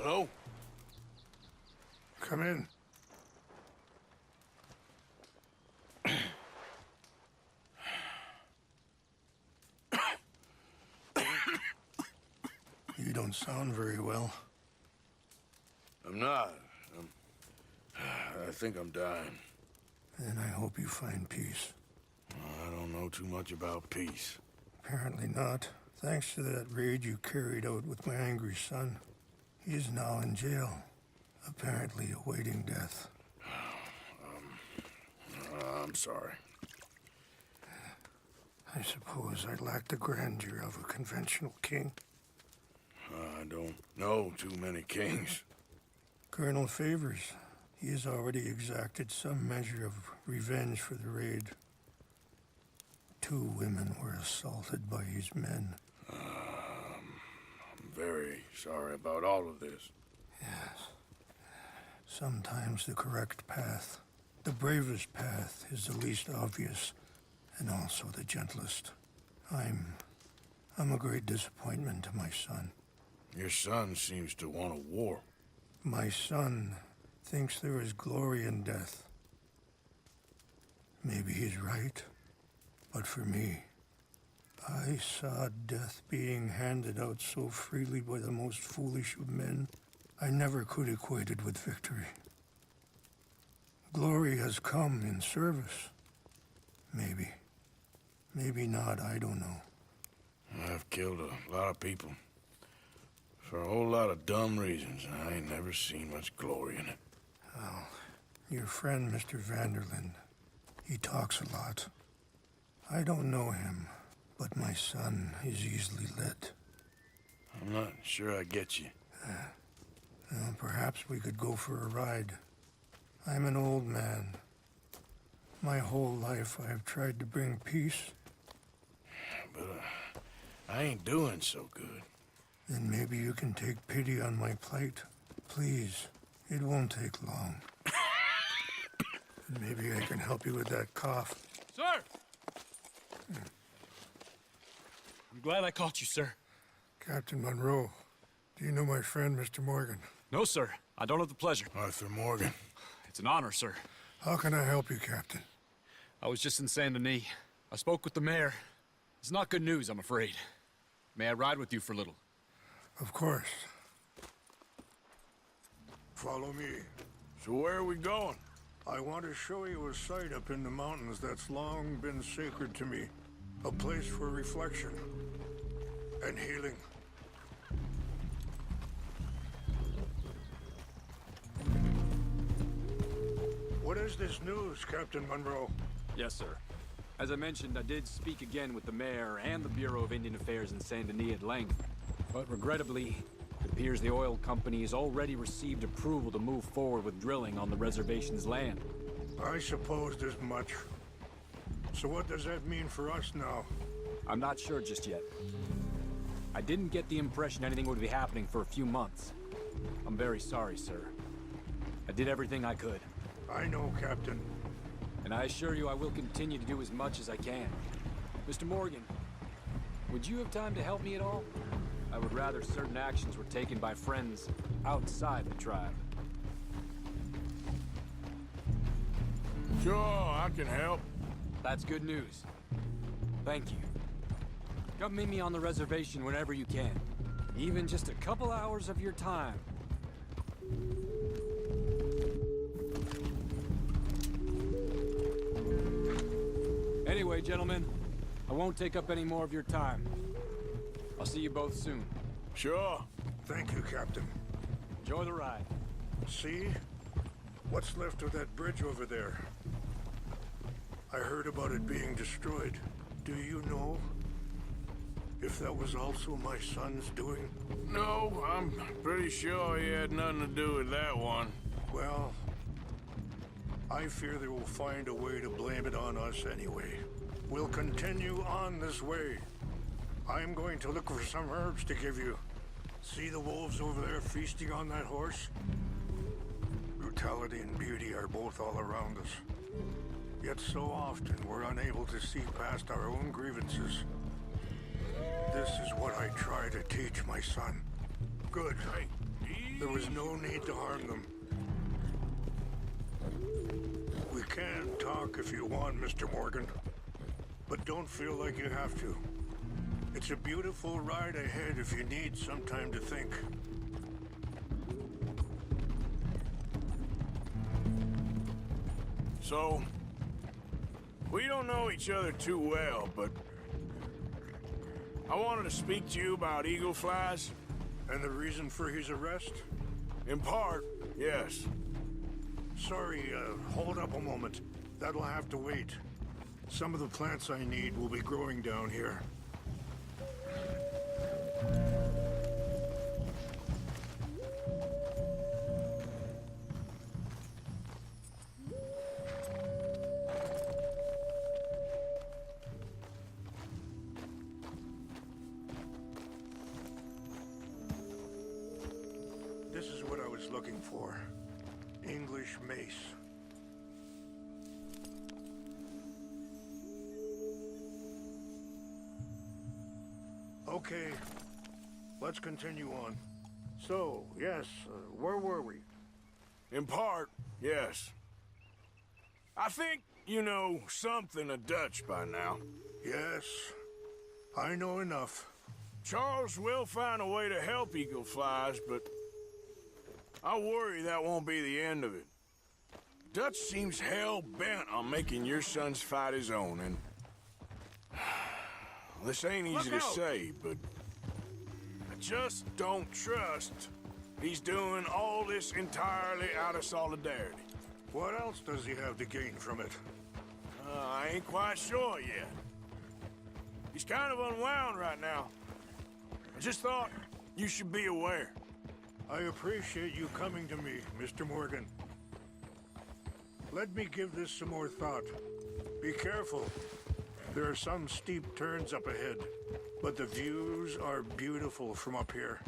Hello? Come in. You don't sound very well. I'm not. I think I'm dying. And I hope you find peace. I don't know too much about peace. Apparently not. Thanks to that raid you carried out with my angry son. He is now in jail, apparently awaiting death. I'm sorry. I suppose I lack the grandeur of a conventional king. I don't know too many kings. Colonel Favors, he has already exacted some measure of revenge for the raid. 2 women were assaulted by his men. I'm very sorry about all of this. Yes. Sometimes the correct path, the bravest path, is the least obvious, and also the gentlest. I'm a great disappointment to my son. Your son seems to want a war. My son thinks there is glory in death. Maybe he's right, but for me, I saw death being handed out so freely by the most foolish of men, I never could equate it with victory. Glory has come in service. Maybe. Maybe not, I don't know. I've killed a lot of people. For a whole lot of dumb reasons, and I ain't never seen much glory in it. Well, your friend, Mr. Vanderlyn, he talks a lot. I don't know him, but my son is easily led. I'm not sure I get you. Well, perhaps we could go for a ride. I'm an old man. My whole life I have tried to bring peace. But I ain't doing so good. Then maybe you can take pity on my plight. Please, it won't take long. And maybe I can help you with that cough. Sir! I'm glad I caught you, sir. Captain Monroe, do you know my friend, Mr. Morgan? No, sir. I don't have the pleasure. Arthur Morgan. It's an honor, sir. How can I help you, Captain? I was just in Saint Denis. I spoke with the mayor. It's not good news, I'm afraid. May I ride with you for a little? Of course. Follow me. So where are we going? I want to show you a site up in the mountains that's long been sacred to me. A place for reflection and healing. What is this news, Captain Monroe? Yes, sir. As I mentioned, I did speak again with the mayor and the Bureau of Indian Affairs in Saint Denis at length. But regrettably, it appears the oil company has already received approval to move forward with drilling on the reservation's land. I supposed as much. So what does that mean for us now? I'm not sure just yet. I didn't get the impression anything would be happening for a few months. I'm very sorry, sir. I did everything I could. I know, Captain. And I assure you I will continue to do as much as I can. Mr. Morgan, would you have time to help me at all? I would rather certain actions were taken by friends outside the tribe. Sure, I can help. That's good news. Thank you. Come meet me on the reservation whenever you can. Even just a couple hours of your time. Anyway, gentlemen, I won't take up any more of your time. I'll see you both soon. Sure. Thank you, Captain. Enjoy the ride. See? What's left of that bridge over there? I heard about it being destroyed. Do you know if that was also my son's doing? No, I'm pretty sure he had nothing to do with that one. Well, I fear they will find a way to blame it on us anyway. We'll continue on this way. I'm going to look for some herbs to give you. See the wolves over there feasting on that horse? Brutality and beauty are both all around us. Yet so often we're unable to see past our own grievances. This is what I try to teach my son. Good. Hey, There was no need to harm them. We can talk if you want, Mr. Morgan. But don't feel like you have to. It's a beautiful ride ahead if you need some time to think. So, we don't know each other too well, but I wanted to speak to you about eagle flies. And the reason for his arrest? In part, yes. Sorry, hold up a moment. That'll have to wait. Some of the plants I need will be growing down here. This is what I was looking for. English mace. Okay, let's continue on. So, yes, where were we? In part, yes. I think you know something of Dutch by now. Yes, I know enough. Charles will find a way to help eagle flies, but I worry that won't be the end of it. Dutch seems hell-bent on making your son's fight his own, and this ain't easy to say, but I just don't trust he's doing all this entirely out of solidarity. What else does he have to gain from it? I ain't quite sure yet. He's kind of unwound right now. I just thought you should be aware. I appreciate you coming to me, Mr. Morgan. Let me give this some more thought. Be careful. There are some steep turns up ahead, but the views are beautiful from up here.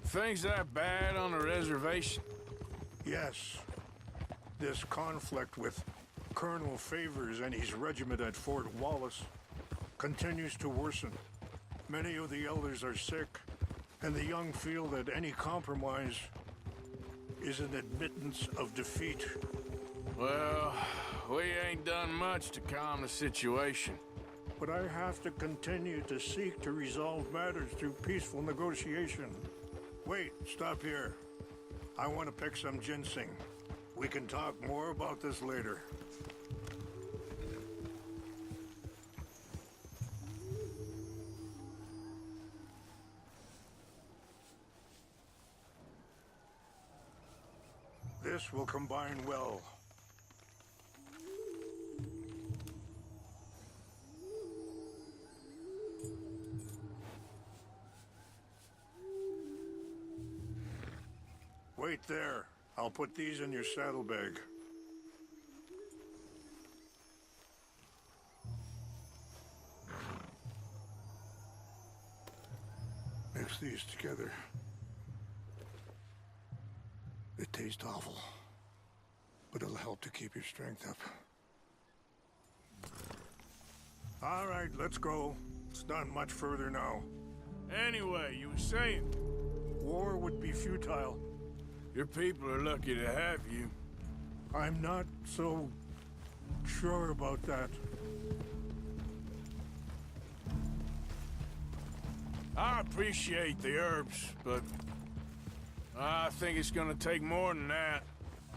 Things that bad on the reservation? Yes. This conflict with Colonel Favors and his regiment at Fort Wallace continues to worsen. Many of the elders are sick, and the young feel that any compromise is an admittance of defeat. Well, we ain't done much to calm the situation. But I have to continue to seek to resolve matters through peaceful negotiation. Wait, stop here. I want to pick some ginseng. We can talk more about this later. This will combine well. Wait there. I'll put these in your saddlebag. Mix these together. They taste awful, but it'll help to keep your strength up. All right, let's go. It's not much further now. Anyway, you were saying War would be futile. your people are lucky to have you. I'm not so sure about that. I appreciate the herbs, but I think it's gonna take more than that.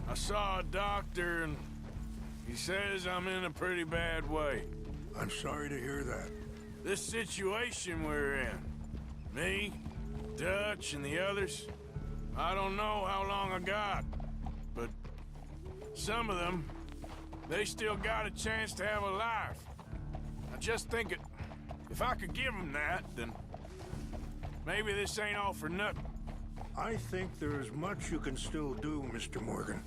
I saw a doctor and he says I'm in a pretty bad way. I'm sorry to hear that. This situation we're in, me, Dutch, and the others, I don't know how long I got, but some of them, they still got a chance to have a life. I just think if I could give them that, then maybe this ain't all for nothing. I think there is much you can still do, Mr. Morgan.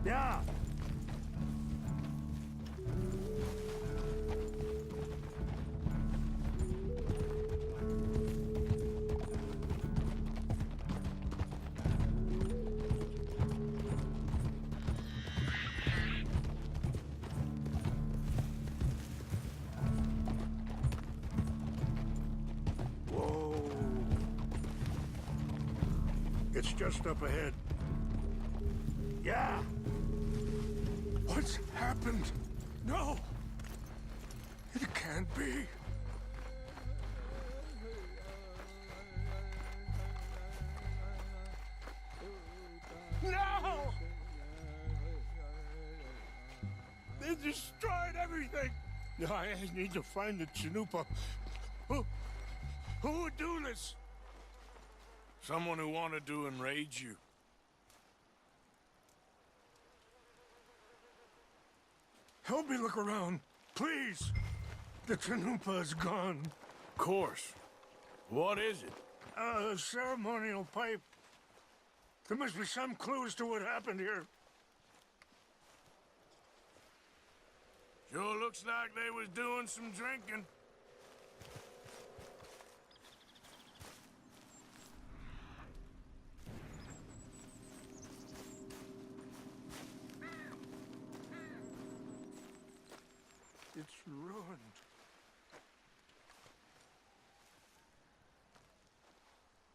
Yeah. It's just up ahead. Yeah! What's happened? No! It can't be. No! They destroyed everything! I need to find the Chanupa. Who would do this? Someone who wanted to enrage you. Help me look around, please. The Chanupa is gone. Of course. What is it? A ceremonial pipe. There must be some clues to what happened here. Sure looks like they was doing some drinking. It's ruined.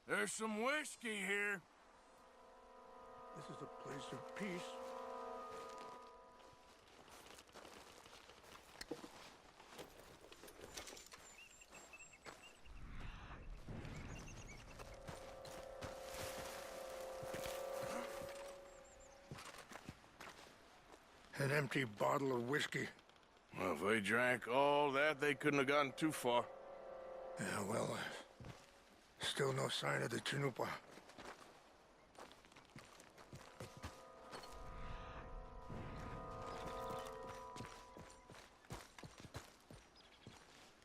There's some whiskey here. This is a place of peace. An empty bottle of whiskey. Well, if they drank all that, they couldn't have gotten too far. Yeah, well, still no sign of the Chanupa.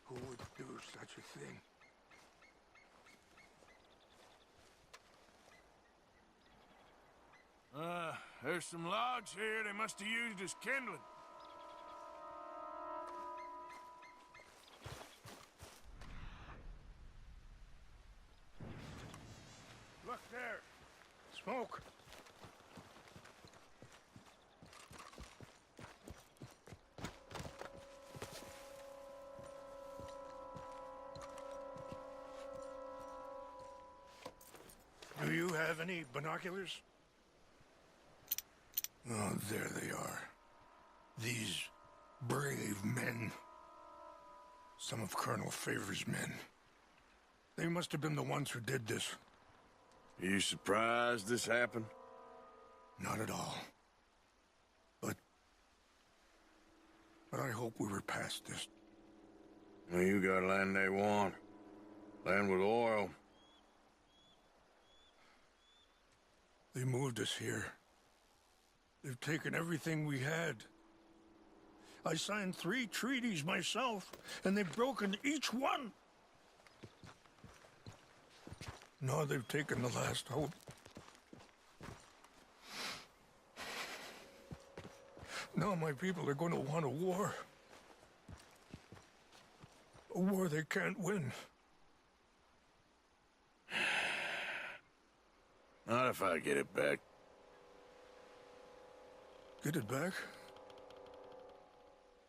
Who would do such a thing? There's some logs here they must have used as kindling. Look there. Smoke. Do you have any binoculars? Oh, there they are. These brave men. Some of Colonel Favor's men. They must have been the ones who did this. Are you surprised this happened? Not at all. But I hope we were past this. Well, you got land they want. Land with oil. They moved us here. They've taken everything we had. I signed 3 treaties myself, and they've broken each one. Now they've taken the last hope. Now my people are going to want a war. A war they can't win. Not if I get it back. Get it back?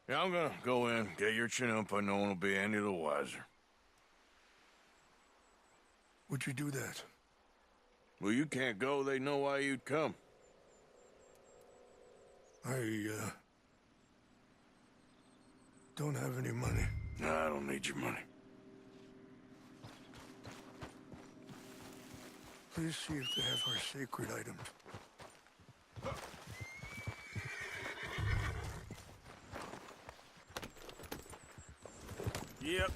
Yeah, I'm gonna go in, get your Chanupa, no one will be any the wiser. Would you do that? Well, you can't go, they know why you'd come. I don't have any money. No, I don't need your money. Please see if they have our sacred items. Yep.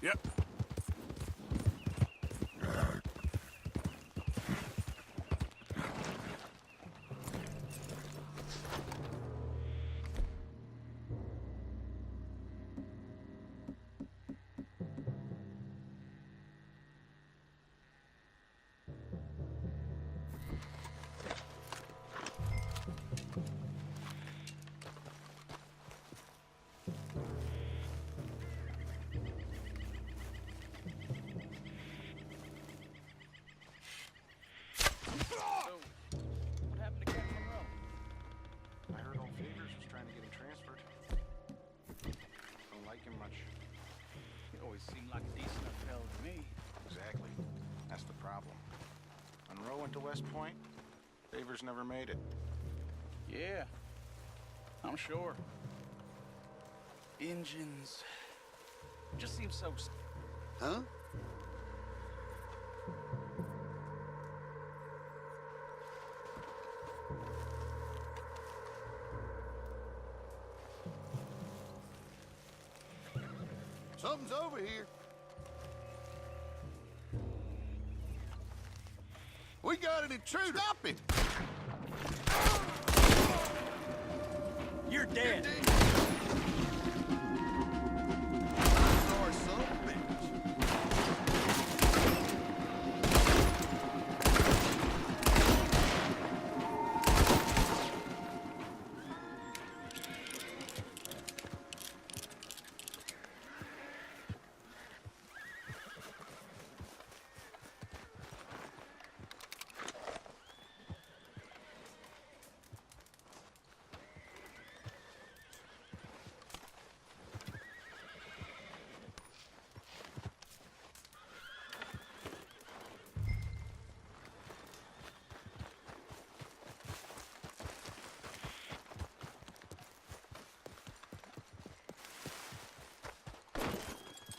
Yep. went to West Point, Favors never made it. Yeah, I'm sure. Engines. Just seems so... Huh? Something's over here. We got an intruder. Stop it! You're dead. Sorry, son of a bitch.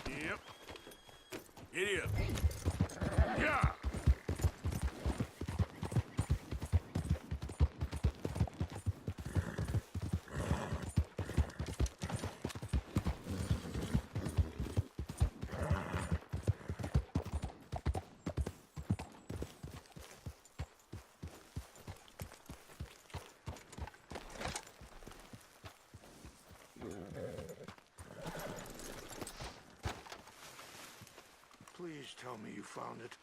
Yep. Giddy up. Yeah. Please tell me you found it.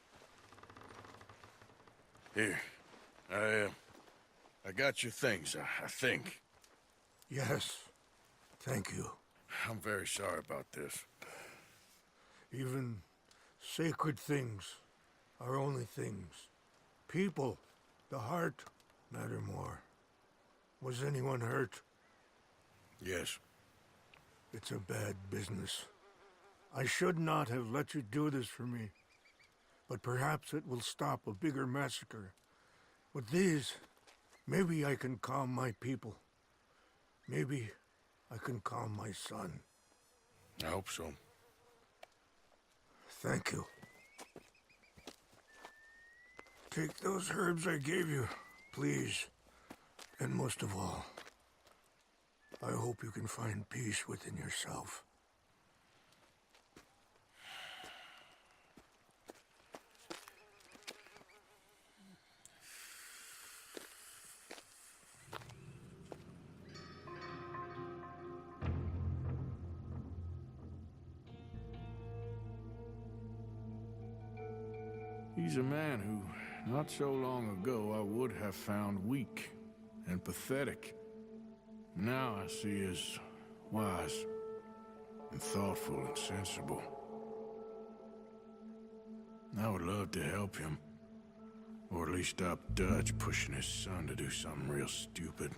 Here. I got your things, I think. Yes. Thank you. I'm very sorry about this. Even sacred things are only things. People, the heart, matter more. Was anyone hurt? Yes. It's a bad business. I should not have let you do this for me. But perhaps it will stop a bigger massacre. With these, maybe I can calm my people. Maybe I can calm my son. I hope so. Thank you. Take those herbs I gave you, please. And most of all, I hope you can find peace within yourself. He's a man who, not so long ago, I would have found weak and pathetic. Now I see as wise and thoughtful and sensible. I would love to help him, or at least stop Dutch pushing his son to do something real stupid.